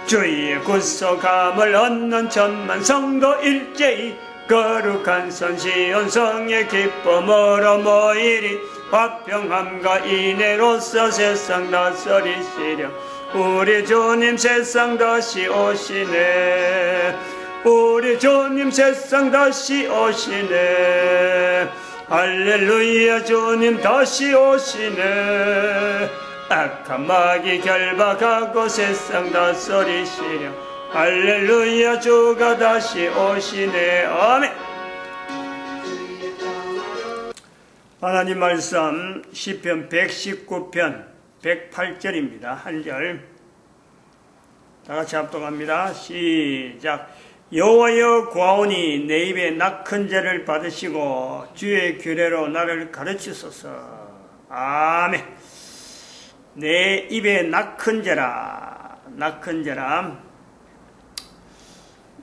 주의 구속함을 얻는 천만 성도 일제히 거룩한 선시온 성의 기쁨으로 모이리. 화평함과 인애로서 세상 다스리시려 우리 주님 세상 다시 오시네. 우리 주님 세상 다시 오시네. 할렐루야 주님 다시 오시네. 악한 마귀 결박하고 세상 다스리시려 할렐루야 주가 다시 오시네. 아멘. 하나님 말씀 시편 119편 108절입니다. 한 절 다같이 합독합니다. 시작. 여호와여 구하오니 내 입에 낙한 죄를 받으시고 주의 규례로 나를 가르치소서. 아멘. 내 입에 낙한 죄라. 낙한 죄라.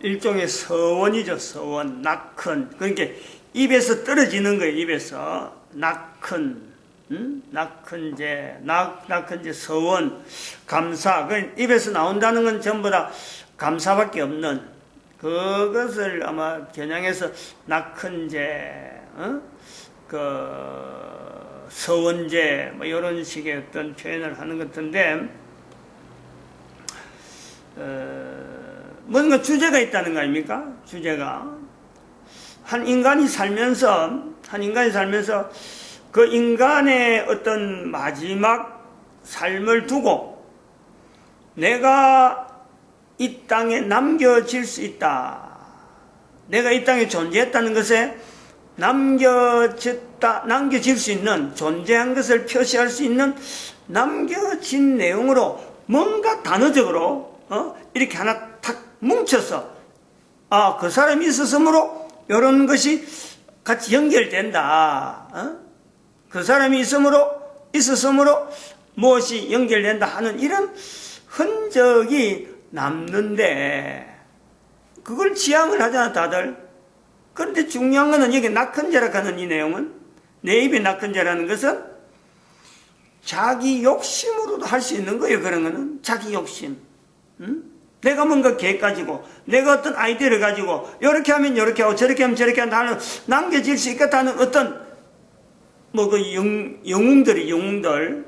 일종의 서원이죠. 서원. 낙한. 그러니까 입에서 떨어지는 거예요. 입에서 낙한. 낙한 죄. 낙한 죄. 서원. 감사. 그 입에서 나온다는 건 전부 다 감사밖에 없는, 그것을 아마 겨냥해서 낙한 죄, 서원죄, 뭐 이런 식의 어떤 표현을 하는 것 같은데, 뭔가 주제가 있다는 거 아닙니까? 주제가. 한 인간이 살면서 그 인간의 어떤 마지막 삶을 두고 내가 이 땅에 남겨질 수 있다. 내가 이 땅에 존재했다는 것에 남겨질 수 있는, 존재한 것을 표시할 수 있는 남겨진 내용으로 뭔가 단어적으로 이렇게 하나 탁 뭉쳐서, 아, 그 사람이 있었으므로 이런 것이 같이 연결된다. 그 사람이 있었으므로 무엇이 연결된다 하는 이런 흔적이 남는데, 그걸 지향을 하잖아 다들. 그런데 중요한 것은 여기 낙한 죄라고 하는 이 내용은, 내 입에 낙한 죄라는 것은 자기 욕심으로도 할 수 있는 거예요. 그런 거는 자기 욕심. 내가 뭔가 계획 가지고, 내가 어떤 아이디어를 가지고 이렇게 하면 이렇게 하고 저렇게 하면 저렇게 한다 하는, 남겨질 수 있겠다는 어떤 영웅들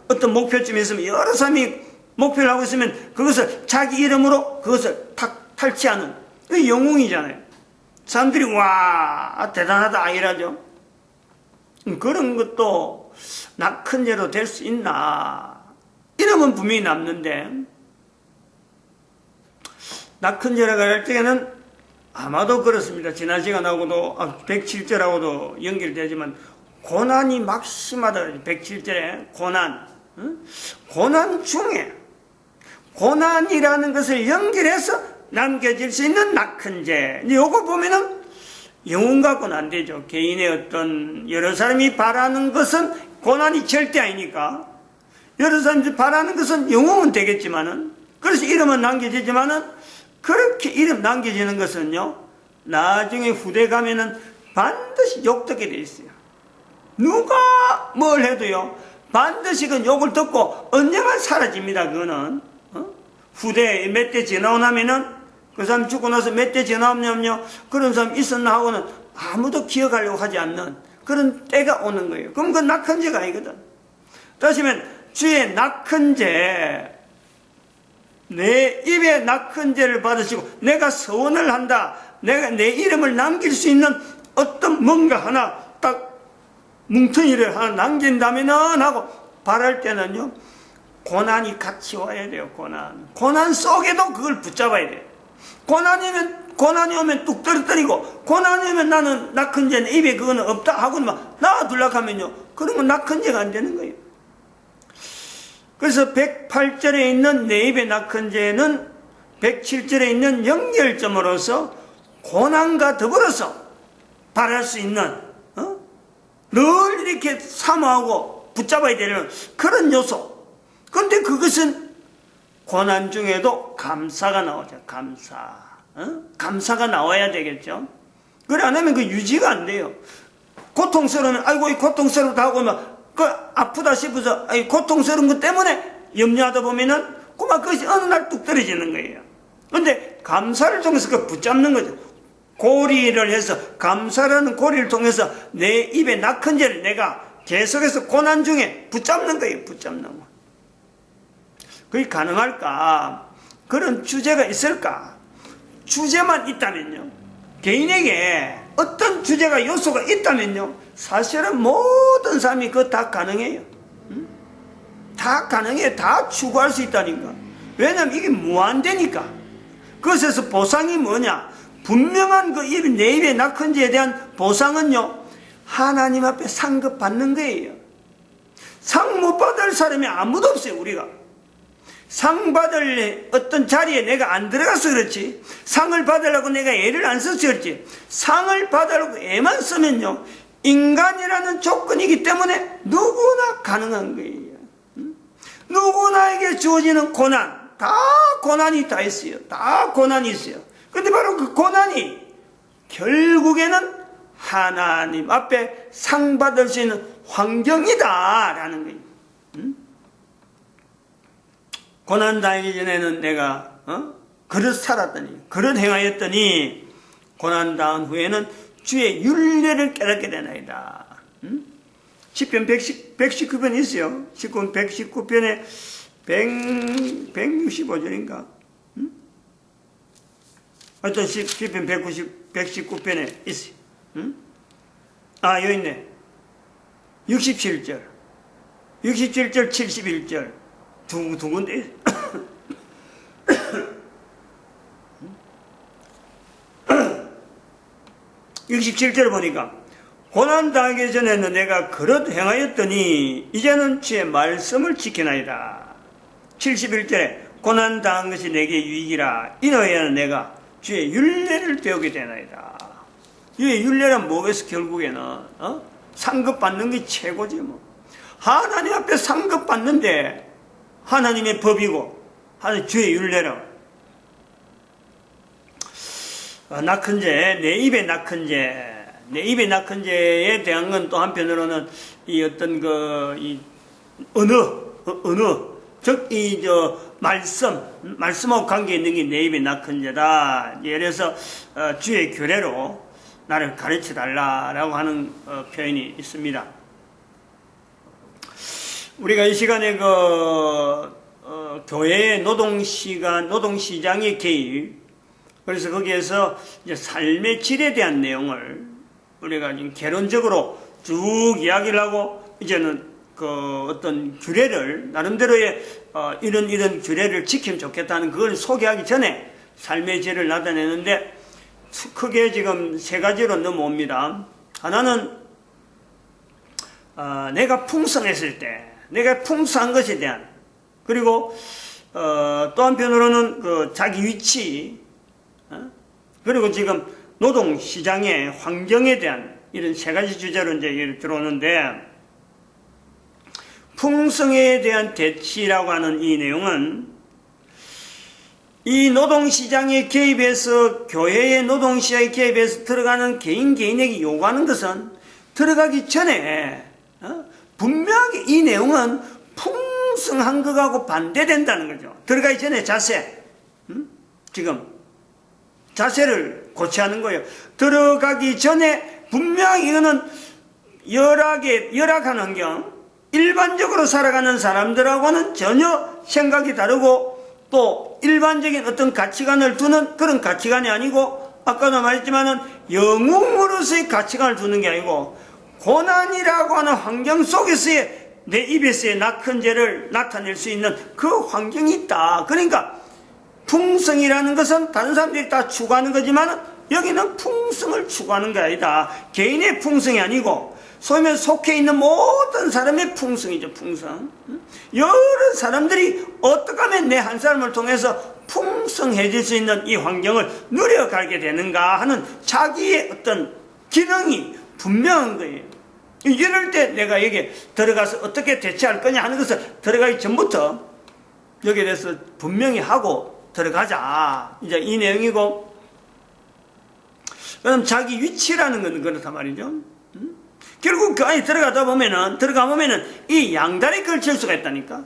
어떤 목표점에 있으면 여러 사람이 목표를 하고 있으면 그것을 자기 이름으로 그것을 탁 탈취하는 그 영웅이잖아요. 사람들이 와 대단하다 이러죠. 그런 것도 낙한 죄로 될 수 있나? 이러면 분명히 남는데, 낙한 죄라고 할 때에는 아마도 그렇습니다. 지난 시간하고도 107절하고도 연결되지만 고난이 막심하다. 107절에 고난, 고난 중에 고난이라는 것을 연결해서 남겨질 수 있는 낙한 죄. 요거 보면은 영웅 갖고는 안 되죠. 개인의 어떤 여러 사람이 바라는 것은 고난이 절대 아니니까. 여러 사람들이 바라는 것은 영웅은 되겠지만은, 그래서 이름은 남겨지지만은, 그렇게 이름 남겨지는 것은요, 나중에 후대 가면은 반드시 욕듣게 돼 있어요. 누가 뭘 해도요, 반드시 그 욕을 듣고 언젠가 사라집니다. 그거는 후대에 몇 대 지나고 나면은, 그 사람 죽고 나서 몇 대 지나오면요, 그런 사람 있었나 하고는 아무도 기억하려고 하지 않는 그런 때가 오는 거예요. 그럼 그건 낙한 죄가 아니거든. 다시 말하면 주의 낙한 죄, 내 입에 낙한 죄를 받으시고 내가 서원을 한다, 내가 내 이름을 남길 수 있는 어떤 뭔가 하나 딱 뭉텅이를 하나 남긴다면은 하고 바랄 때는요, 고난이 같이 와야 돼요. 고난 속에도 그걸 붙잡아야 돼요. 고난이 오면 뚝 떨어뜨리고, 고난이 오면 나는 낙한 죄는 입에 그거는 없다 하고 막 놔둘라 하면요, 그러면 낙한 죄가 안 되는 거예요. 그래서 108절에 있는 내 입에 낙한 죄는 107절에 있는 연결점으로서 고난과 더불어서 바랄 수 있는, 늘 이렇게 사모하고 붙잡아야 되는 그런 요소. 그런데 그것은 고난 중에도 감사가 나오죠. 감사가 나와야 되겠죠. 그래 안 하면 그 유지가 안 돼요. 고통스러우면 아이고 이 고통스럽다 하고 막 그 아프다 싶어서 고통스러운 것 때문에 염려하다 보면은 꼬마 그것이 어느 날 뚝 떨어지는 거예요. 근데 감사를 통해서 그 붙잡는 거죠. 고리를 해서, 감사라는 고리를 통해서 내 입에 낙한 죄를 내가 계속해서 고난 중에 붙잡는 거예요. 붙잡는 거. 그게 가능할까? 그런 주제가 있을까? 주제만 있다면요, 개인에게 어떤 주제가 요소가 있다면요, 사실은 모든 사람이 그거 다 가능해요. 다 가능해요. 다 추구할 수 있다니까. 왜냐하면 이게 무한대니까. 그것에서 보상이 뭐냐? 분명한 그 내 입에 낙한 죄에 대한 보상은요, 하나님 앞에 상급 받는 거예요. 상 못 받을 사람이 아무도 없어요. 우리가 상 받을 어떤 자리에 내가 안 들어가서 그렇지, 상을 받으려고 내가 애를 안 써서 그렇지, 상을 받으려고 애만 쓰면요, 인간이라는 조건이기 때문에 누구나 가능한 거예요. 누구나에게 주어지는 고난, 다 고난이 다 있어요. 다 고난이 있어요. 근데 바로 그 고난이 결국에는 하나님 앞에 상 받을 수 있는 환경이다라는 거예요. 고난 당하기 전에는 내가 그릇 살았더니, 그릇 행하였더니 고난 당한 후에는 주의 윤례를 깨닫게 되나이다. 시편 119편 있어요. 시편 119편에 165절인가? 하여튼 시편 119편에 있어요. 아, 여기 있네. 67절, 71절, 두 군데. 67절을 보니까, 고난 당하기 전에는 내가 그릇 행하였더니 이제는 주의 말씀을 지키나이다. 71절에 고난 당한 것이 내게 유익이라. 이노에는 내가 주의 율례를 배우게 되나이다. 이 율례란 뭐겠어? 결국에는 상급 받는 게 최고지 뭐. 하나님 앞에 상급 받는데 하나님의 법이고 하나님 주의 율례라. 낙한 죄, 내 입에 낙한 죄, 내 입에 낙한 죄에 대한 건 또 한편으로는 이 어떤 이 언어, 즉 말씀하고 관계 있는 게 내 입에 낙한 죄다. 예를 들어서 주의 규례로 나를 가르쳐 달라라고 하는 표현이 있습니다. 우리가 이 시간에 교회의 노동시장의 개입, 그래서 거기에서 이제 삶의 질에 대한 내용을 우리가 지금 개론적으로 쭉 이야기를 하고, 이제는 어떤 규례를, 나름대로의 이런 규례를 지키면 좋겠다는 그걸 소개하기 전에 삶의 질을 나타내는데, 크게 지금 세 가지로 넘어옵니다. 하나는, 내가 풍성했을 때, 내가 풍성한 것에 대한, 그리고, 또 한편으로는 자기 위치, 그리고 지금 노동시장의 환경에 대한 이런 세 가지 주제로 이제 들어오는데, 풍성에 대한 대치라고 하는 이 내용은 이 노동시장에 개입해서, 교회의 노동시장에 개입해서 들어가는 개인에게 요구하는 것은 들어가기 전에 분명하게 이 내용은 풍성한 것하고 반대된다는 거죠. 들어가기 전에 자세, 지금 자세를 고쳐하는 거예요. 들어가기 전에 분명히 이거는 열악한 환경, 일반적으로 살아가는 사람들하고는 전혀 생각이 다르고, 또 일반적인 어떤 가치관을 두는 그런 가치관이 아니고, 아까도 말했지만은 영웅으로서의 가치관을 두는 게 아니고, 고난이라고 하는 환경 속에서의 내 입에서의 낙한 죄를 나타낼 수 있는 그 환경이 있다. 그러니까 풍성이라는 것은 다른 사람들이 다 추구하는 거지만 여기는 풍성을 추구하는 게 아니다. 개인의 풍성이 아니고 소위 말해 속해 있는 모든 사람의 풍성이죠. 풍성. 여러 사람들이 어떻게 하면 내 한 사람을 통해서 풍성해질 수 있는 이 환경을 누려가게 되는가 하는 자기의 어떤 기능이 분명한 거예요. 이럴 때 내가 여기에 들어가서 어떻게 대처할 거냐 하는 것을 들어가기 전부터 여기에 대해서 분명히 하고 들어가자. 이제 이 내용이고, 그럼 자기 위치라는 건 그렇단 말이죠. 결국 그 안에 들어가 보면은 이 양다리 걸칠 수가 있다니까.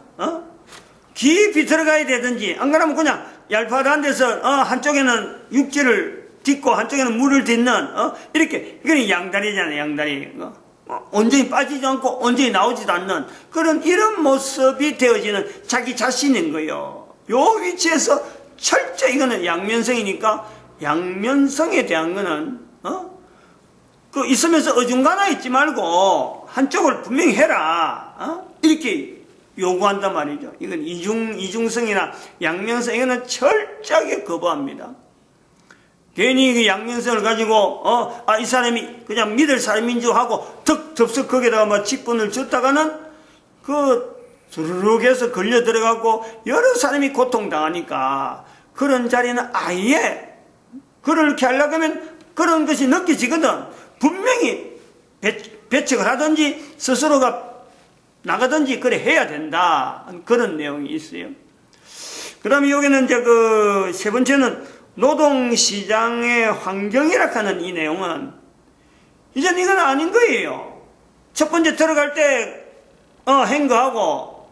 깊이 들어가야 되든지, 안 그러면 그냥 얄파다한 데서 한쪽에는 육지를 딛고 한쪽에는 물을 딛는 이렇게, 이건 양다리잖아요. 양다리. 온전히 빠지지 않고 온전히 나오지도 않는 이런 모습이 되어지는 자기 자신인 거예요. 요 위치에서 철저히, 이거는 양면성이니까 양면성에 대한 거는 있으면서 어중간하 있지 말고 한쪽을 분명히 해라, 이렇게 요구한단 말이죠. 이건 이중성이나 양면성, 이거는 철저하게 거부합니다. 괜히 그 양면성을 가지고 이 사람이 그냥 믿을 사람인 줄 하고 덥석 거기다가 막 직분을 줬다가는 주르륵 해서 걸려 들어가고 여러 사람이 고통당하니까 그런 자리는 아예 그렇게 하려고 하면 그런 것이 느껴지거든. 분명히 배척을 하든지 스스로가 나가든지 그래 해야 된다, 그런 내용이 있어요. 그다음에 여기는 이제 세 번째는 노동시장의 환경이라 하는 이 내용은 이젠 이건 아닌 거예요. 첫 번째 들어갈 때 행거하고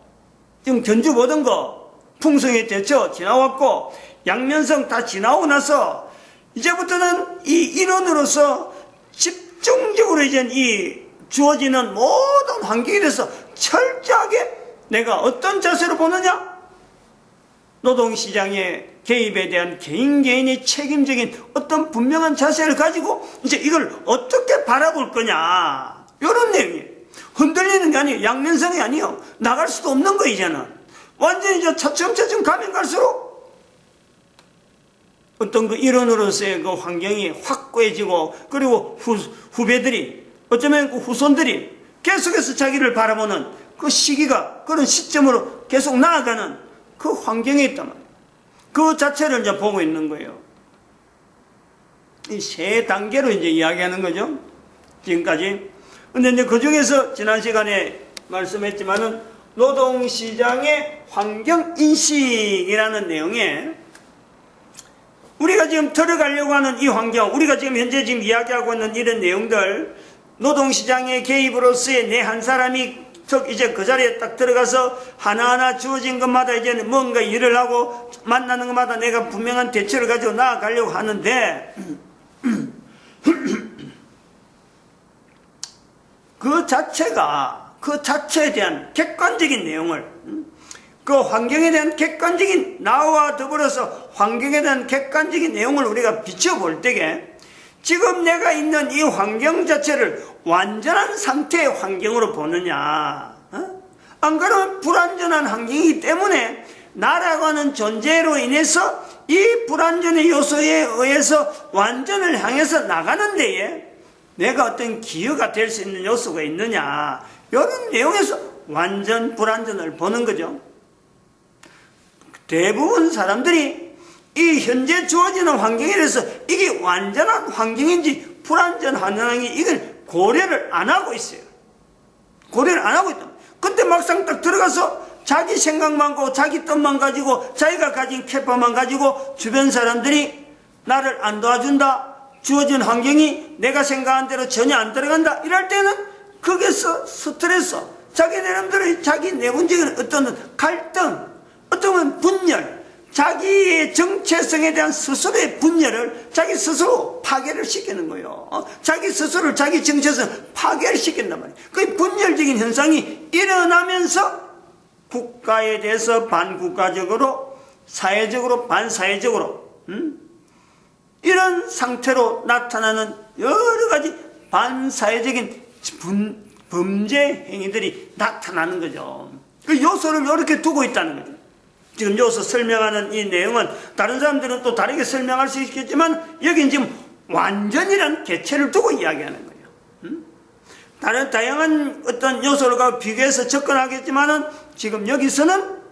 지금 견주 보던 거 풍성에 대처 지나왔고 양면성 다 지나오고 나서 이제부터는 이 인원으로서 집중적으로 이제 이 주어지는 모든 환경에 대해서 철저하게 내가 어떤 자세로 보느냐? 노동시장의 개입에 대한 개인의 책임적인 어떤 분명한 자세를 가지고 이제 이걸 어떻게 바라볼 거냐, 이런 내용이에요. 흔들리는 게 아니에요. 양면성이 아니에요. 나갈 수도 없는 거. 이제는 완전히 이제 차츰차츰 가면 갈수록 어떤 일원으로서의 환경이 확고해지고, 그리고 후배들이, 어쩌면 후손들이 계속해서 자기를 바라보는 시기가, 그런 시점으로 계속 나아가는 환경에 있단 말이에요. 그 자체를 이제 보고 있는 거예요. 이 세 단계로 이제 이야기하는 거죠, 지금까지. 근데 이제 그 중에서 지난 시간에 말씀했지만은 노동시장의 환경인식이라는 내용에 우리가 지금 들어가려고 하는 이 환경, 우리가 지금 현재 이야기하고 있는 이런 내용들, 노동시장의 개입으로서의 내 한 사람이 이제 그 자리에 딱 들어가서 하나하나 주어진 것마다 이제 뭔가 일을 하고 만나는 것마다 내가 분명한 대처를 가지고 나아가려고 하는데 그 자체에 대한 객관적인 내용을, 그 환경에 대한 객관적인, 나와 더불어서 환경에 대한 객관적인 내용을 우리가 비춰볼 때에 지금 내가 있는 이 환경 자체를 완전한 상태의 환경으로 보느냐, 안 그러면 불완전한 환경이기 때문에 나라고 하는 존재로 인해서 이 불완전의 요소에 의해서 완전을 향해서 나가는 데에 내가 어떤 기여가 될 수 있는 요소가 있느냐, 이런 내용에서 완전 불완전을 보는 거죠. 대부분 사람들이 이 현재 주어지는 환경에 대해서 이게 완전한 환경인지 불완전한 환경인지 이걸 고려를 안 하고 있어요. 고려를 안 하고 있다. 근데 막상 딱 들어가서 자기 생각만 가고 자기 뜻만 가지고 자기가 가진 캐파만 가지고 주변 사람들이 나를 안 도와준다, 주어진 환경이 내가 생각한 대로 전혀 안 들어간다, 이럴 때는 거기서 스트레스, 자기 나름대로 자기 내분적인 어떤 갈등, 어떤 분열, 자기의 정체성에 대한 스스로의 분열을 자기 스스로 파괴를 시키는 거예요. 자기 스스로를, 자기 정체성 파괴를 시킨단 말이에요. 그 분열적인 현상이 일어나면서 국가에 대해서 반국가적으로, 사회적으로 반사회적으로 이런 상태로 나타나는 여러 가지 반사회적인 범죄 행위들이 나타나는 거죠. 그 요소를 이렇게 두고 있다는 거죠. 지금 여기서 설명하는 이 내용은 다른 사람들은 또 다르게 설명할 수 있겠지만 여기는 지금 완전이란 개체를 두고 이야기하는 거예요. 다른 다양한 어떤 요소를 비교해서 접근하겠지만은 지금 여기서는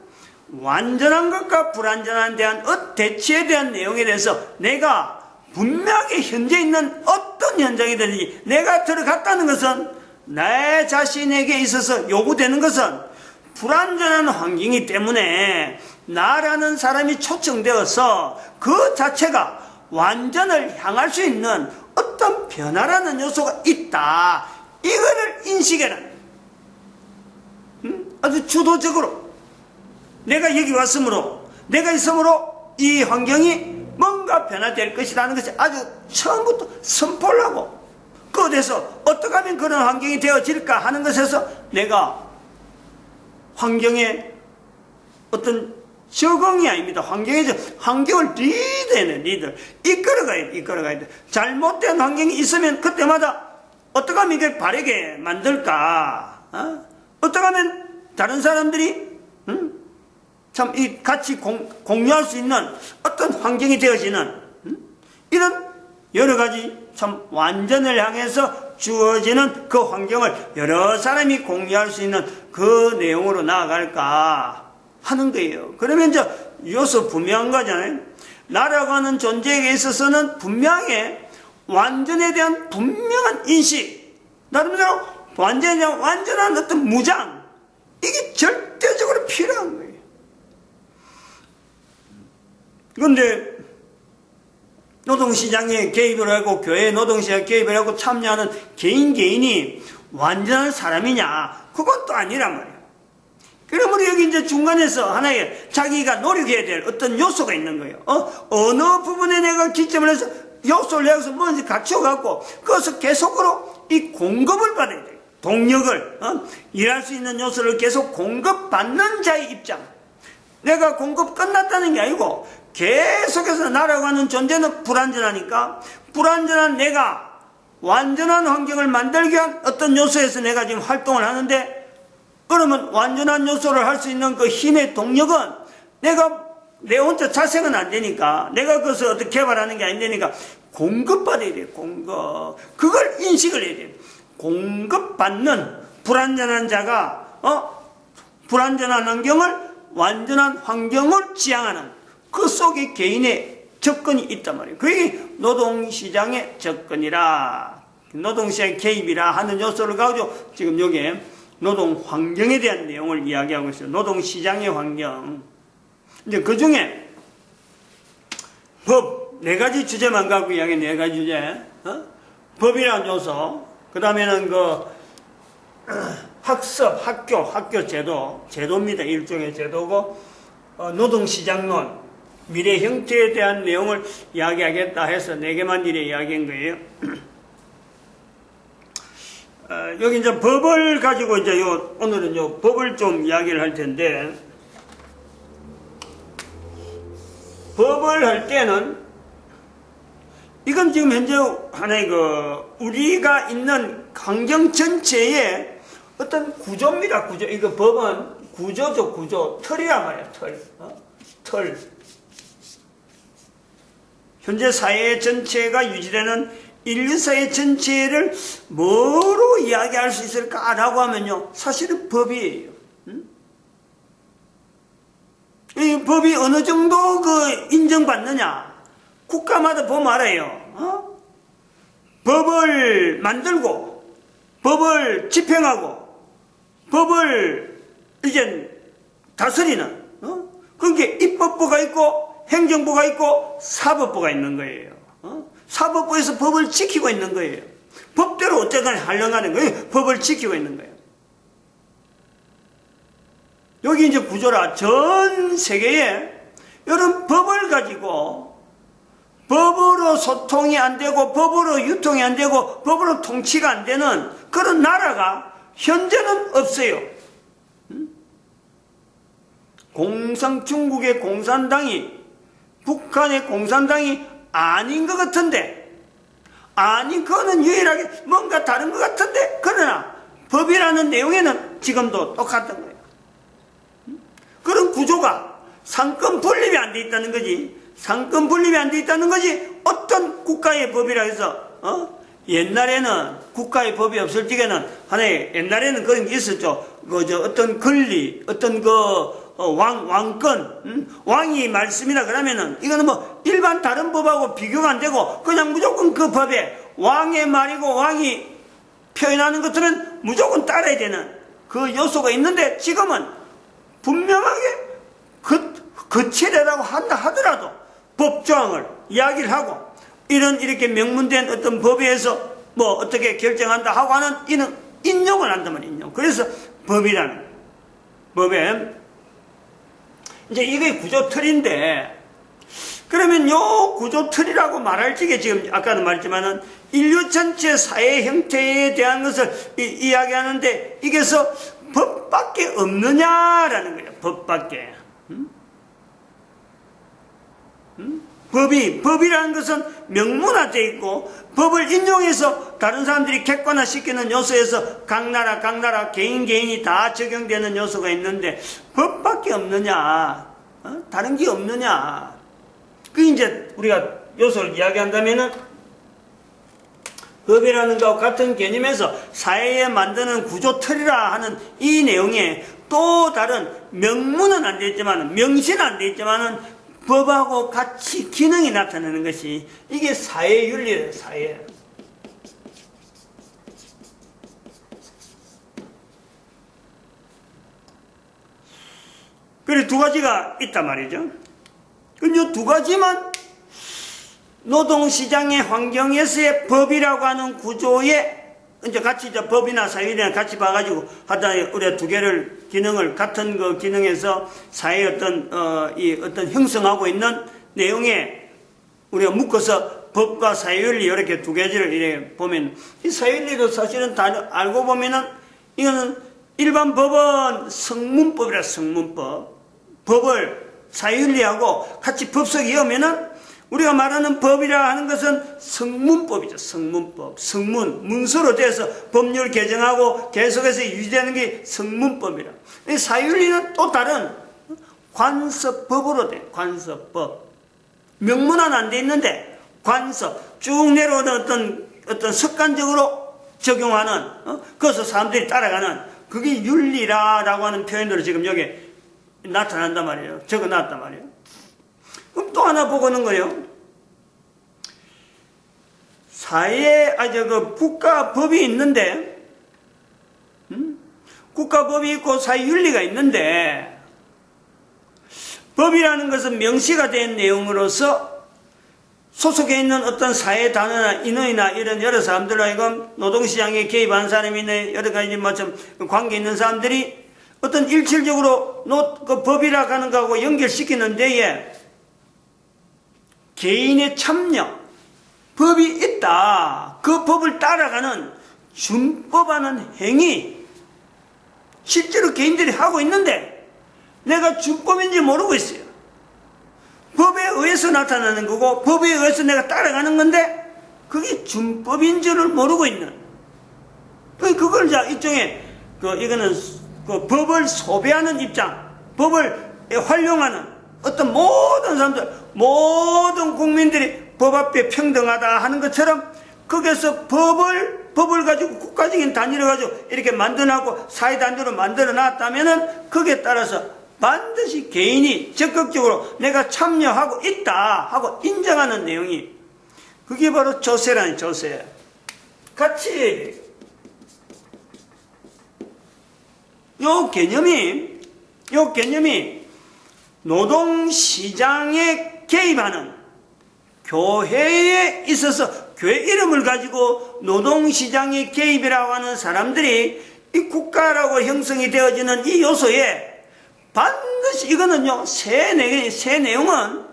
완전한 것과 불완전한 대한 대치에 대한 내용에 대해서 내가 분명하게 현재 있는 어떤 현장이든지 내가 들어갔다는 것은 내 자신에게 있어서 요구되는 것은 불완전한 환경이기 때문에 나라는 사람이 초청되어서 그 자체가 완전을 향할 수 있는 어떤 변화라는 요소가 있다, 이거를 인식해라. 아주 주도적으로 내가 여기 왔으므로, 내가 있으므로 이 환경이 뭔가 변화될 것이라는 것이 아주 처음부터 선포를 하고, 그것에서 어떻게 하면 그런 환경이 되어질까 하는 것에서 내가 환경의 어떤 적응이 아닙니다. 환경을 리드해내, 리드. 이끌어가야 돼. 잘못된 환경이 있으면 그때마다 어떻게 하면 이걸 바르게 만들까? 어떻게 하면 다른 사람들이, 참, 같이 공유할 수 있는 어떤 환경이 되어지는, 이런 여러 가지 참 완전을 향해서 주어지는 그 환경을 여러 사람이 공유할 수 있는 그 내용으로 나아갈까 하는 거예요. 그러면 이제 요소 분명한 거잖아요. 나라고 하는 존재에게 있어서는 분명히 완전에 대한 분명한 인식, 나름대로 완전에 대한 완전한 어떤 무장, 이게 절대적으로 필요한 거예요. 그런데 노동시장에 개입을 하고 교회 노동시장에 개입을 하고 참여하는 개인이 완전한 사람이냐? 그것도 아니란 말이에요. 그러므로 여기 이제 중간에서 하나의 자기가 노력해야 될 어떤 요소가 있는 거예요. 어느 부분에 내가 기점을 해서 요소를 내서 뭔지 갖춰갖고 그것을 계속으로 이 공급을 받아야 돼요. 동력을, 일할 수 있는 요소를 계속 공급받는 자의 입장. 내가 공급 끝났다는 게 아니고 계속해서 나라고 하는 존재는 불완전하니까 불완전한 내가 완전한 환경을 만들기 위한 어떤 요소에서 내가 지금 활동을 하는데, 그러면 완전한 요소를 할 수 있는 그 힘의 동력은 내 혼자 자생은 안 되니까, 내가 그것을 어떻게 개발하는 게 안 되니까 공급받아야 돼요. 그걸 인식을 해야 돼요. 공급받는 불완전한 자가 불완전한 환경을 완전한 환경을 지향하는 그 속에 개인의 접근이 있단 말이에요. 그게 노동시장의 접근이라, 노동시장의 개입이라 하는 요소를 가지고 지금 여기에 노동 환경에 대한 내용을 이야기하고 있어요. 노동시장의 환경. 이제 그 중에 법, 4가지 주제만 갖고 이야기해, 4가지 주제. 법이라는 요소, 그 다음에는 학습, 학교 제도입니다. 일종의 제도고, 노동시장론, 미래 형태에 대한 내용을 이야기하겠다 해서 4개만 이래 이야기한 거예요. 여기 이제 법을 가지고 이제 오늘은 법을 좀 이야기를 할 텐데, 법을 할 때는 이건 지금 현재 하나의 우리가 있는 환경 전체의 어떤 구조입니다. 구조. 이거 법은 구조죠, 구조. 틀이란 말이야, 틀. 현재 사회 전체가 유지되는 인류 사회 전체를 뭐로 이야기할 수 있을까라고 하면요, 사실은 법이에요. 이 법이 어느 정도 인정받느냐? 국가마다 보면 알아요. 법을 만들고, 법을 집행하고, 법을 이제 다스리는, 그러니까 입법부가 있고, 행정부가 있고, 사법부가 있는 거예요. 사법부에서 법을 지키고 있는 거예요. 법대로 어쨌든 하려는 거예요. 법을 지키고 있는 거예요. 여기 이제 구조라, 전 세계에 이런 법을 가지고 법으로 소통이 안 되고 법으로 유통이 안 되고 법으로 통치가 안 되는 그런 나라가 현재는 없어요. 중국의 공산당이 북한의 공산당이 아닌 것 같은데, 그거는 유일하게 뭔가 다른 것 같은데, 그러나 법이라는 내용에는 지금도 똑같은 거예요. 그런 구조가 상권 분립이 안 돼 있다는 거지. 상권 분립이 안 돼 있다는 거지. 어떤 국가의 법이라 해서 옛날에는 국가의 법이 없을 적에는 하나의, 옛날에는 그런 게 있었죠. 어떤 권리, 어떤 왕권, 왕이 말씀이라 그러면은 이거는 일반 다른 법하고 비교가 안 되고 그냥 무조건 그 법에 왕의 말이고 왕이 표현하는 것들은 무조건 따라야 되는 그 요소가 있는데, 지금은 분명하게 거치려고 한다 하더라도 법조항을 이야기를 하고 이렇게 명문된 어떤 법에서 어떻게 결정한다 하고 하는 이는 인용을 한단 말이에요. 그래서 법이라는 법에 이제 이게 구조틀인데, 그러면 요 구조틀이라고 말할 적에 지금 아까도 말했지만은 인류 전체 사회 형태에 대한 것을 이야기하는데 이게서 법밖에 없느냐라는 거예요. 법밖에. 법이라는 것은 명문화되어 있고 법을 인용해서 다른 사람들이 객관화시키는 요소에서 각 나라 개인이 다 적용되는 요소가 있는데 법밖에 없느냐, 다른 게 없느냐. 그 이제 우리가 요소를 이야기한다면은 법이라는 것과 같은 개념에서 사회에 만드는 구조틀이라 하는 이 내용에 또 다른 명문은 안 되어 있지만 명시는 안 되어 있지만은 법하고 같이 기능이 나타나는 것이 이게 사회윤리예요. 사회. 그래 두 가지가 있단 말이죠. 이 두 가지만 노동시장의 환경에서의 법이라고 하는 구조에 이제 같이 이제 법이나 사회윤리나 같이 봐가지고 하다 우리가 두 개를 기능을 같은 그 기능에서 사회의 어떤 형성하고 있는 내용에 우리가 묶어서 법과 사회윤리 이렇게 두 가지를 이렇게 보면 이 사회윤리도 사실은 다 알고 보면은 이거는 일반 법은 성문법이라 성문법 법을 사회윤리하고 같이 법 속에 이으면은 우리가 말하는 법이라 하는 것은 성문법이죠. 성문법. 성문. 문서로 돼서 법률 개정하고 계속해서 유지되는 게 성문법이라. 사회윤리는 또 다른 관습법으로 돼. 관습법. 명문화는 안 돼 있는데 관습. 쭉 내려오는 어떤 습관적으로 적용하는, 그것을 사람들이 따라가는 그게 윤리라고 하는 표현으로 지금 여기 나타난단 말이에요. 적어 놨단 말이에요. 그럼 또 하나 보고는 거예요. 사회에, 국가법이 있는데, 국가법이 있고 사회윤리가 있는데, 법이라는 것은 명시가 된 내용으로서 소속해 있는 어떤 사회 단어나 인원이나 이런 여러 사람들로 하여금 노동시장에 개입한 사람이나 여러 가지 좀 관계 있는 사람들이 어떤 일률적으로 그 법이라고 하는 거하고 연결시키는 데에 개인의 참여, 법이 있다. 그 법을 따라가는 준법하는 행위, 실제로 개인들이 하고 있는데 내가 준법인지 모르고 있어요. 법에 의해서 나타나는 거고 법에 의해서 내가 따라가는 건데 그게 준법인 줄을 모르고 있는. 그걸 자 일종의 이거는 법을 소비하는 입장, 법을 활용하는 어떤 모든 사람들, 모든 국민들이 법 앞에 평등하다 하는 것처럼 거기서 법을 가지고 국가적인 단위를 가지고 이렇게 만들어놨고 사회 단위로 만들어 놨다면은 거기에 따라서 반드시 개인이 적극적으로 내가 참여하고 있다 하고 인정하는 내용이 그게 바로 조세라는 조세. 같이 요 개념이 노동시장에 개입하는 교회에 있어서 교회 이름을 가지고 노동시장에 개입이라고 하는 사람들이 이 국가라고 형성이 되어지는 이 요소에 반드시 이거는요, 새 내용은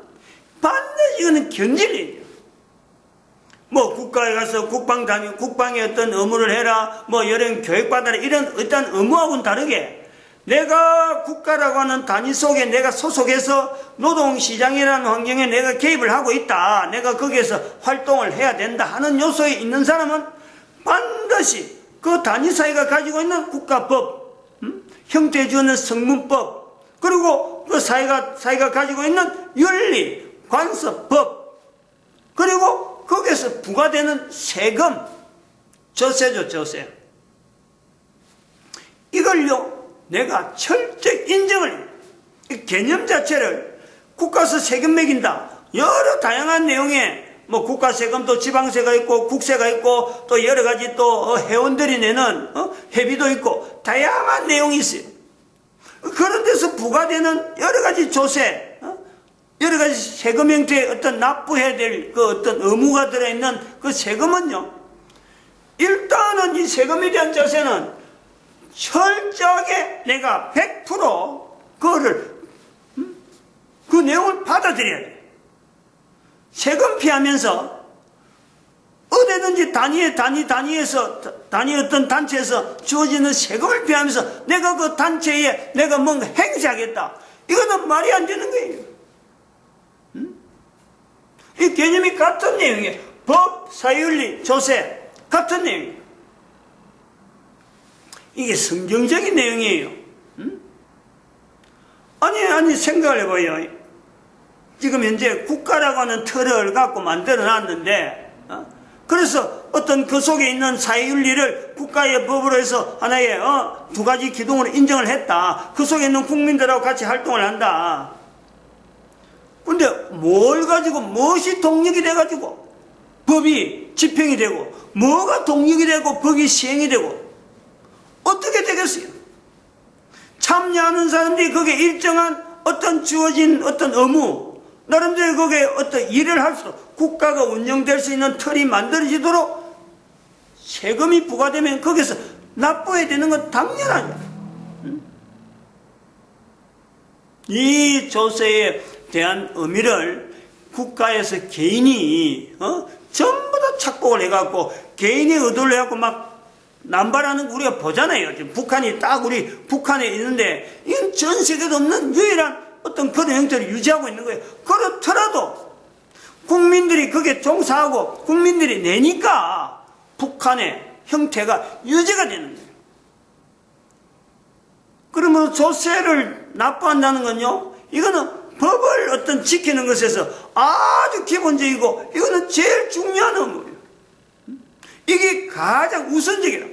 반드시 이거는 견질이에요. 뭐 국가에 가서 국방의 어떤 의무를 해라, 뭐 여러 교육받아라 이런 어떤 의무하고는 다르게 내가 국가라고 하는 단위 속에 내가 소속해서 노동시장이라는 환경에 내가 개입을 하고 있다. 내가 거기에서 활동을 해야 된다 하는 요소에 있는 사람은 반드시 그 단위 사회가 가지고 있는 국가법, 형태 주는 성문법, 그리고 그 사회가 가지고 있는 윤리, 관습법, 그리고 거기에서 부과되는 세금, 조세죠, 조세. 이걸요, 내가 철저히 인정을 해요. 이 개념 자체를 국가에서 세금 매긴다. 여러 다양한 내용에 뭐 국가세금도 지방세가 있고 국세가 있고 또 여러 가지 또 회원들이 내는 회비도 있고 다양한 내용이 있어요. 그런 데서 부과되는 여러 가지 조세, 여러 가지 세금 형태의 어떤 납부해야 될 그 어떤 의무가 들어있는 그 세금은요, 일단은 이 세금에 대한 조세는 철저하게 내가 100% 그거를 그 내용을 받아들여야 돼. 세금 피하면서 어디든지 단위에서 어떤 단체에서 주어지는 세금을 피하면서 내가 그 단체에 내가 뭔가 행사하겠다. 이거는 말이 안 되는 거예요. 이 개념이 같은 내용이에요. 법, 사회윤리, 조세 같은 내용이에요. 이게 성경적인 내용이에요. 아니 생각을 해봐요. 지금 현재 국가라고 하는 틀을 갖고 만들어 놨는데 그래서 어떤 그 속에 있는 사회윤리를 국가의 법으로 해서 하나의 두 가지 기둥으로 인정을 했다. 그 속에 있는 국민들하고 같이 활동을 한다. 근데 뭘 가지고 무엇이 동력이 돼가지고 법이 집행이 되고 뭐가 동력이 되고 법이 시행이 되고 어떻게 되겠어요? 참여하는 사람들이 거기에 일정한 어떤 주어진 어떤 의무 나름대로 거기에 어떤 일을 할 수 국가가 운영될 수 있는 틀이 만들어지도록 세금이 부과되면 거기서 납부해야 되는 건 당연하죠. 이 조세에 대한 의미를 국가에서 개인이 전부 다 착복을 해갖고 개인이 의도를 해갖고 막 남발하는 거 우리가 보잖아요. 지금 북한이 딱 우리 북한에 있는데 이건 전 세계도 없는 유일한 어떤 그런 형태를 유지하고 있는 거예요. 그렇더라도 국민들이 그게 종사하고 국민들이 내니까 북한의 형태가 유지가 되는 거예요. 그러면 조세를 납부한다는 건요, 이거는 법을 어떤 지키는 것에서 아주 기본적이고 이거는 제일 중요한 의무예요. 이게 가장 우선적이라.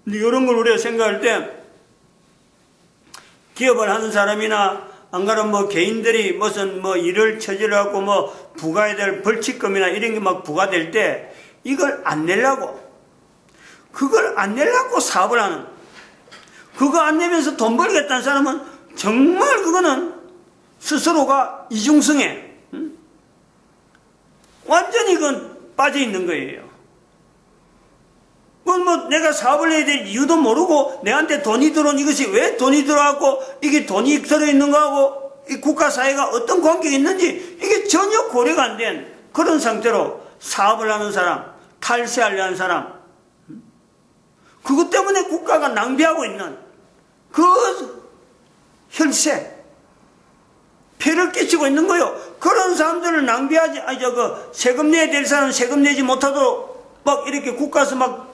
근데 이런 걸 우리가 생각할 때 기업을 하는 사람이나 안 그러면 뭐 개인들이 무슨 뭐 일을 저질러갖고 뭐 부과해야 될 벌칙금이나 이런 게 막 부과될 때 이걸 안 내려고 그걸 안 내려고 사업을 하는 그거 안 내면서 돈 벌겠다는 사람은 정말 그거는 스스로가 이중성에 완전히 그건 빠져 있는 거예요. 그건 뭐 내가 사업을 해야 될 이유도 모르고 내한테 돈이 들어온 이것이 왜 돈이 들어왔고 이게 돈이 들어있는 거하고 이 국가 사회가 어떤 관계가 있는지 이게 전혀 고려가 안 된 그런 상태로 사업을 하는 사람, 탈세하려는 사람, 그것 때문에 국가가 낭비하고 있는 그 혈세, 폐를 끼치고 있는 거요. 그런 사람들을 낭비하지, 세금 내야 될 사람은 세금 내지 못하도록 막 이렇게 국가에서 막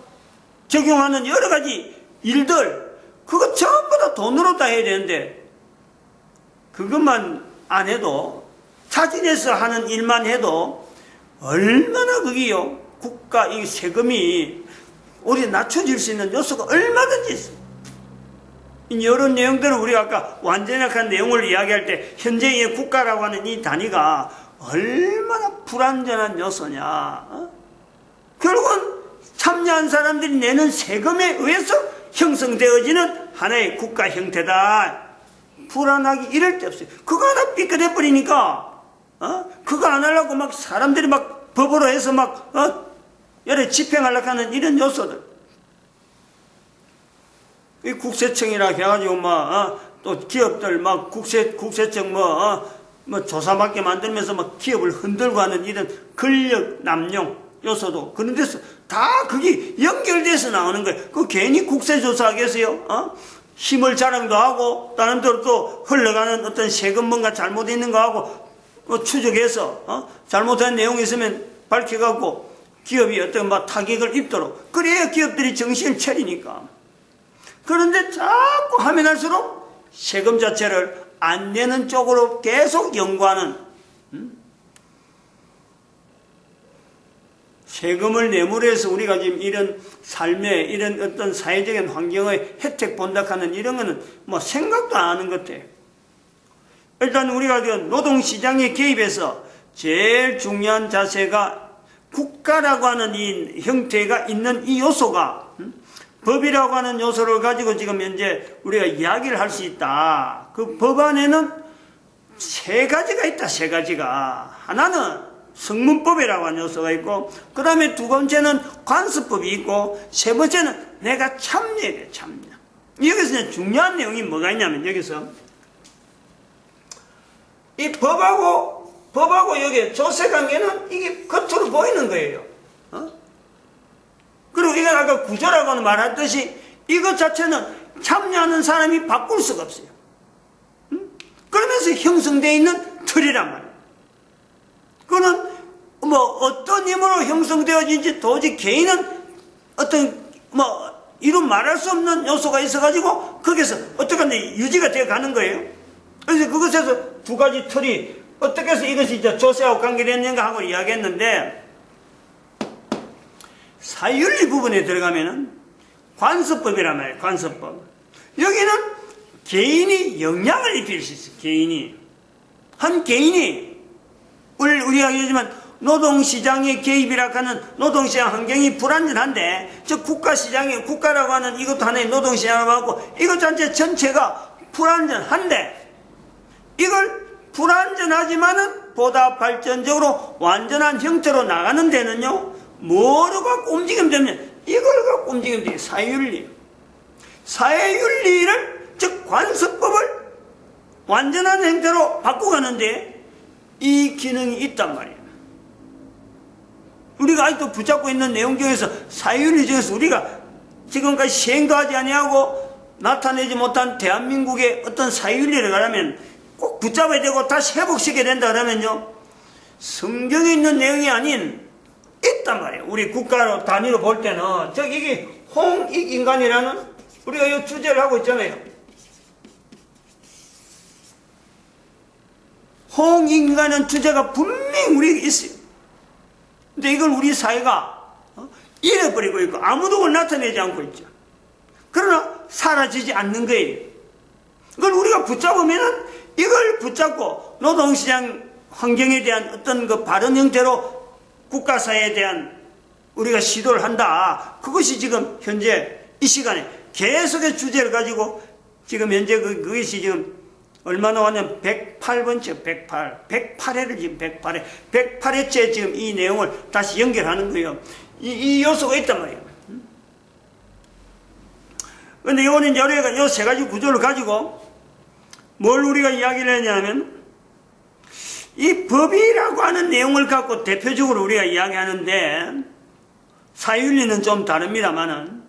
적용하는 여러 가지 일들, 그거 전부 다 돈으로 다 해야 되는데, 그것만 안 해도, 자진해서 하는 일만 해도, 얼마나 그게요, 국가 이 세금이 우리 낮춰질 수 있는 요소가 얼마든지 있어요. 이런 내용들은 우리가 아까 완전약한 내용을 이야기할 때 현재의 국가라고 하는 이 단위가 얼마나 불완전한 요소냐. 결국은 참여한 사람들이 내는 세금에 의해서 형성되어지는 하나의 국가 형태다. 불안하기 이럴 데 없어요. 그거 하나 삐끗해 버리니까 그거 안 하려고 막 사람들이 막 법으로 해서 막 여러 집행하려고 하는 이런 요소들. 이 국세청이라 해가지고 또 기업들 막 국세청 뭐 조사받게 만들면서 막 기업을 흔들고 하는 이런 권력 남용 요소도 그런 데서 다 그게 연결돼서 나오는 거예요. 그 괜히 국세조사하겠어요? 힘을 자랑도 하고 다른 데로 또 흘러가는 어떤 세금 뭔가 잘못 있는 거 하고 추적해서 잘못한 내용이 있으면 밝혀갖고 기업이 어떤 막 타격을 입도록 그래야 기업들이 정신을 차리니까. 그런데 자꾸 하면 할수록 세금 자체를 안 내는 쪽으로 계속 연구하는 세금을 내물해서 우리가 지금 이런 삶의 이런 어떤 사회적인 환경의 혜택 본다하는 이런 거는 뭐 생각도 안 하는 것 같아요. 일단 우리가 노동시장에 개입해서 제일 중요한 자세가 국가라고 하는 이 형태가 있는 이 요소가 법이라고 하는 요소를 가지고 지금 현재 우리가 이야기를 할 수 있다. 그 법 안에는 세 가지가 있다. 세 가지가. 하나는 성문법이라고 하는 요소가 있고 그 다음에 두 번째는 관습법이 있고 세 번째는 내가 참여해야 돼. 참여. 여기서 중요한 내용이 뭐가 있냐면, 여기서 이 법하고 여기 조세 관계는 이게 겉으로 보이는 거예요. 그리고 이건 아까 구조라고는 말했듯이 이것 자체는 참여하는 사람이 바꿀 수가 없어요. 그러면서 형성되어 있는 틀이란 말이에요. 그거는 뭐 어떤 힘으로 형성되어진지 도저히 개인은 어떤 이루 말할 수 없는 요소가 있어가지고 거기서 어떻게 유지가 되어 가는 거예요. 그래서 그것에서 두 가지 틀이 어떻게 해서 이것이 이제 조세하고 관계됐는가 하고 이야기했는데, 사윤리 부분에 들어가면은 관습법이란 말이에요. 관습법. 여기는 개인이 영향을 입힐 수 있어요. 개인이. 한 개인이 우리가 얘기하지만 노동시장의 개입이라 하는 노동시장 환경이 불안전한데, 저 국가라고 하는 이것도 하나의 노동시장이라고 하고, 이것 전체가 불안전한데, 이걸 불안전하지만은 보다 발전적으로 완전한 형태로 나가는 데는요, 뭐로 갖고 움직이면 되면, 이걸 갖고 움직이면 돼요. 사회윤리. 사회윤리를, 즉, 관습법을 완전한 형태로 바꿔가는데, 이 기능이 있단 말이에요. 우리가 아직도 붙잡고 있는 내용 중에서 사회윤리 중에서 우리가 지금까지 시행도 하지 아니하고 나타내지 못한 대한민국의 어떤 사회윤리를 가려면 꼭 붙잡아야 되고 다시 회복시켜야 된다 그러면요, 성경에 있는 내용이 아닌 있단 말이에요. 우리 국가 단위로 볼 때는 이게 홍익인간이라는 우리가 이 주제를 하고 있잖아요. 홍익인간은 주제가 분명히 우리에게 있어요. 근데 이걸 우리 사회가 잃어버리고 있고 아무도 그걸 나타내지 않고 있죠. 그러나 사라지지 않는 거예요. 그걸 우리가 붙잡으면은 이걸 붙잡고 노동시장 환경에 대한 어떤 그 바른 형태로 국가사회에 대한 우리가 시도를 한다. 그것이 지금 현재 이 시간에 계속의 주제를 가지고 지금 현재 그것이 지금 얼마 나왔냐면 108번째 108회를 지금 108회째 지금 이 내용을 다시 연결하는 거예요. 이 요소가 있단 말이에요. 그런데 이거는 요 세 가지 구조를 가지고 뭘 우리가 이야기를 했냐면, 이 법이라고 하는 내용을 갖고 대표적으로 우리가 이야기하는데, 사회윤리는 좀 다릅니다만은,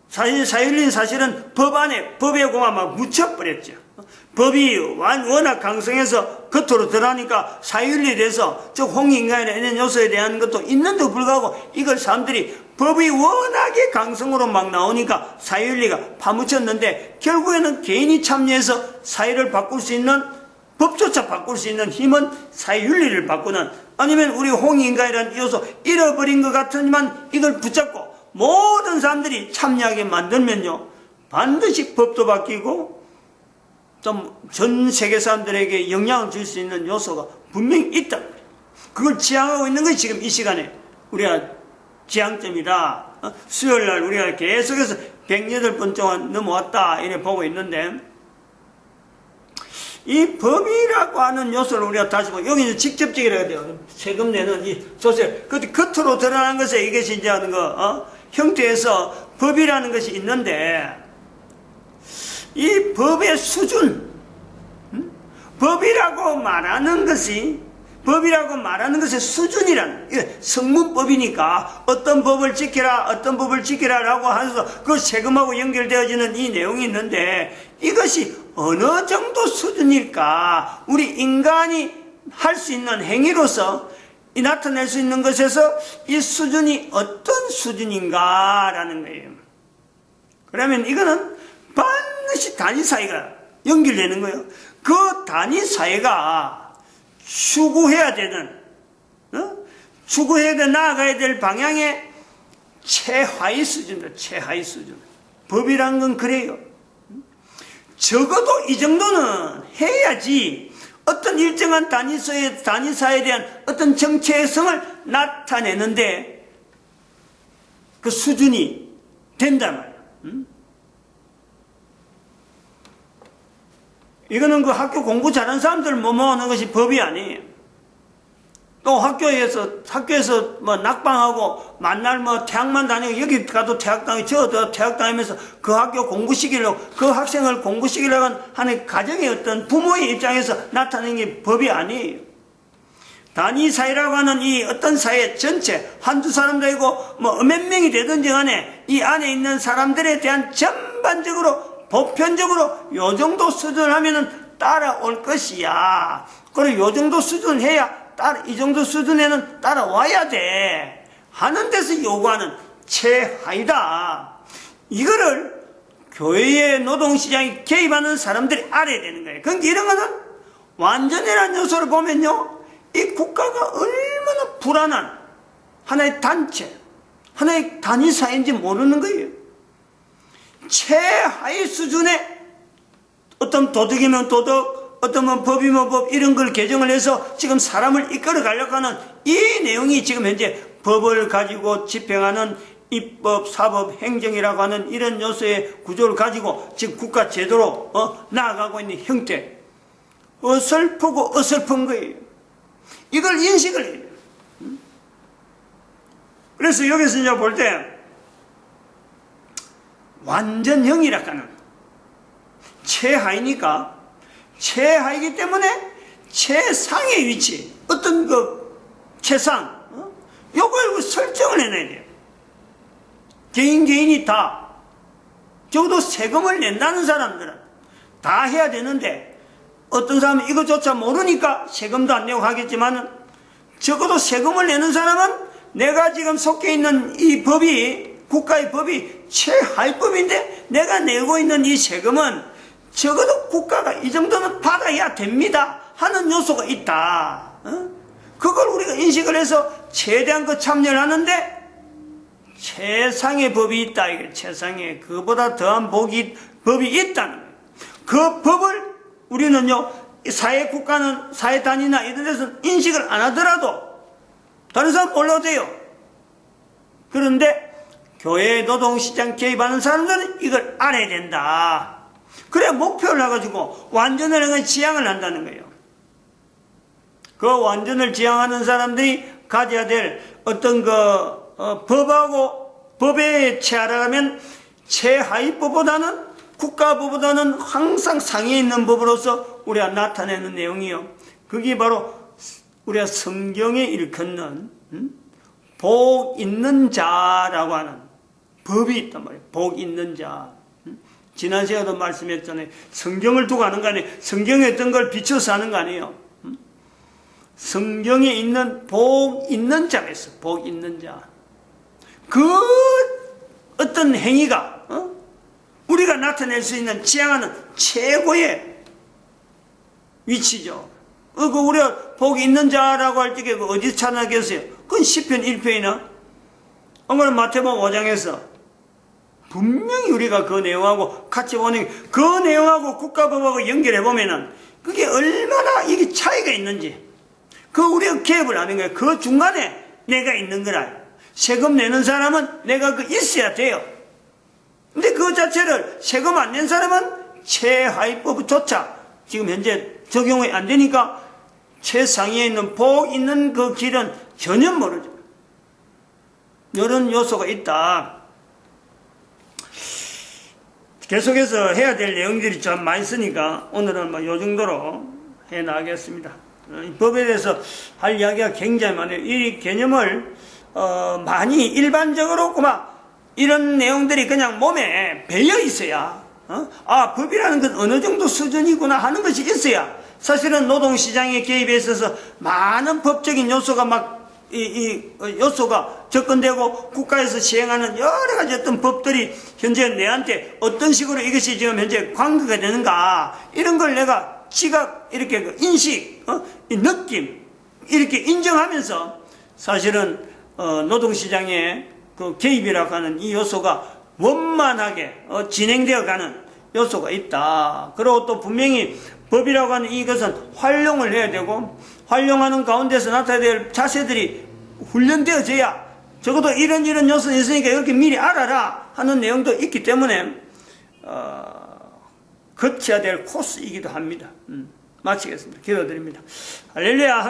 사회윤리는 사실은 법 안에, 법에 고만 막 묻혀버렸죠. 법이 워낙 강성해서 겉으로 드러나니까 사회윤리에 대해서, 즉 홍익인간이라는 요소에 대한 것도 있는데도 불구하고 이걸 사람들이 법이 워낙에 강성으로 막 나오니까 사회윤리가 파묻혔는데, 결국에는 개인이 참여해서 사회를 바꿀 수 있는, 법조차 바꿀 수 있는 힘은 사회윤리를 바꾸는, 아니면 우리 홍익인간이라는 요소 잃어버린 것 같지만 이걸 붙잡고 모든 사람들이 참여하게 만들면요, 반드시 법도 바뀌고 좀 전 세계 사람들에게 영향을 줄 수 있는 요소가 분명히 있다. 그걸 지향하고 있는 것이 지금 이 시간에 우리가 지향점이다. 수요일날 우리가 계속해서 108번 동안 넘어왔다 이렇게 보고 있는데, 이 법이라고 하는 요소를 우리가 다시 보고, 여기 이제 직접적이라고 돼요. 세금 내는 이 조세, 겉으로 드러나는 것에 이것이 이제 하는 형태에서 법이라는 것이 있는데, 이 법의 수준, 법이라고 말하는 것의 수준이라는, 성문법이니까 어떤 법을 지키라라고 하면서 그 세금하고 연결되어지는 이 내용이 있는데, 이것이 어느 정도 수준일까? 우리 인간이 할 수 있는 행위로서 나타낼 수 있는 것에서 이 수준이 어떤 수준인가라는 거예요. 그러면 이거는 반드시 단위사회가 연결되는 거예요. 그 단위사회가 추구해야 되는, 나아가야 될 방향의 최하위 수준입니다. 최하위 수준. 법이란 건 그래요. 적어도 이 정도는 해야지 어떤 일정한 단위사회에 대한 어떤 정체성을 나타내는데 그 수준이 된단 말이에요. 이거는 그 학교 공부 잘하는 사람들 모아놓은 것이 법이 아니에요. 또 학교에서 뭐 낙방하고 만날 뭐 태학만 다니고 여기 가도 태학당이 저도 태학당이면서 그 학교 공부시키려고 그 학생을 공부시키려고 하는 가정의 어떤 부모의 입장에서 나타내는 게 법이 아니에요. 단위 사회라고 하는 이 어떤 사회 전체 한두 사람도 아니고 뭐 몇 명이 되든지 간에 이 안에 있는 사람들에 대한 전반적으로 보편적으로 요 정도 수준을 하면은 따라올 것이야. 그리고 요 정도 수준을 해야 이 정도 수준에는 따라와야 돼 하는 데서 요구하는 최하위다. 이거를 교회의 노동시장에 개입하는 사람들이 알아야 되는 거예요. 그러니까 이런 거는 완전이라는 요소를 보면요, 이 국가가 얼마나 불안한 하나의 단체, 하나의 단위 사회인지 모르는 거예요. 최하위 수준의 어떤 도덕이면 도덕, 어떤 법이면 법 이런 걸 개정을 해서 지금 사람을 이끌어 가려고 하는 이 내용이 지금 현재 법을 가지고 집행하는 입법, 사법, 행정이라고 하는 이런 요소의 구조를 가지고 지금 국가 제도로 나아가고 있는 형태. 어설프고 어설픈 거예요. 이걸 인식을 해요. 그래서 여기서 이제 볼 때 완전형이라고 하는 최하위니까 최하이기 때문에 최상의 위치, 어떤 그 최상, 요걸 설정을 해놔야 돼요. 개인이 다, 적어도 세금을 낸다는 사람들은 다 해야 되는데, 어떤 사람은 이것조차 모르니까 세금도 안 내고 하겠지만은, 적어도 세금을 내는 사람은 내가 지금 속해 있는 이 법이, 국가의 법이 최하위법인데, 내가 내고 있는 이 세금은 적어도 국가가 이 정도는 받아야 됩니다 하는 요소가 있다. 그걸 우리가 인식을 해서 최대한 그 참여를 하는데 최상의 법이 있다. 이게 최상의 그보다 더한 법이 있다는 거예요. 그 법을 우리는요, 사회 국가는 사회 단위나 이런 데서 인식을 안 하더라도 다른 사람 몰라도 돼요. 그런데 교회 노동시장 개입하는 사람들은 이걸 알아야 된다. 그래 목표를 해가지고 완전을 지향을 한다는 거예요. 그 완전을 지향하는 사람들이 가져야 될 어떤 법하고 법에 채하려면 최하위법보다는 국가법보다는 항상 상위에 있는 법으로서 우리가 나타내는 내용이요. 그게 바로 우리가 성경에 일컫는 복 있는 자라고 하는 법이 있단 말이에요. 복 있는 자. 지난 시간에도 말씀했잖아요. 성경을 두고 하는 거 아니에요. 성경에 어떤 걸 비춰서 하는 거 아니에요. 성경에 있는 복 있는 자가 있어. 복 있는 자. 그 어떤 행위가 우리가 나타낼 수 있는 지향하는 최고의 위치죠. 그 우리가 복 있는 자라고 할 적에 어디서 찾아겠어요? 그건 시편 1편이나 그건 마태복음 5장에서 분명히 우리가 그 내용하고 같이 보는 그 내용하고 국가법하고 연결해 보면은 그게 얼마나 이게 차이가 있는지 그 우리가 개입을 하는 거예요. 그 중간에 내가 있는 거라. 세금 내는 사람은 내가 있어야 돼요. 근데 그 자체를 세금 안 낸 사람은 최하위법조차 지금 현재 적용이 안 되니까 최상위에 있는 복 있는 그 길은 전혀 모르죠. 이런 요소가 있다. 계속해서 해야 될 내용들이 좀 많이 있으니까 오늘은 요 정도로 해 나가겠습니다. 이 법에 대해서 할 이야기가 굉장히 많아요. 이 개념을 많이 일반적으로 이런 내용들이 그냥 몸에 배어 있어야 법이라는 건 어느 정도 수준이구나 하는 것이 있어야 사실은 노동시장에 개입에 있어서 많은 법적인 요소가 요소가 접근되고 국가에서 시행하는 여러 가지 어떤 법들이 현재 내한테 어떤 식으로 이것이 지금 현재 관계가 되는가 이런 걸 내가 지각 이렇게 인식, 이 느낌 이렇게 인정하면서 사실은 노동시장의 그 개입이라고 하는 이 요소가 원만하게 진행되어 가는 요소가 있다. 그리고 또 분명히 법이라고 하는 이것은 활용을 해야 되고 활용하는 가운데서 나타나야 될 자세들이 훈련되어져야 적어도 이런 요소는 있으니까 이렇게 미리 알아라 하는 내용도 있기 때문에 거쳐야 될 코스이기도 합니다. 마치겠습니다. 기도드립니다. 할렐루야.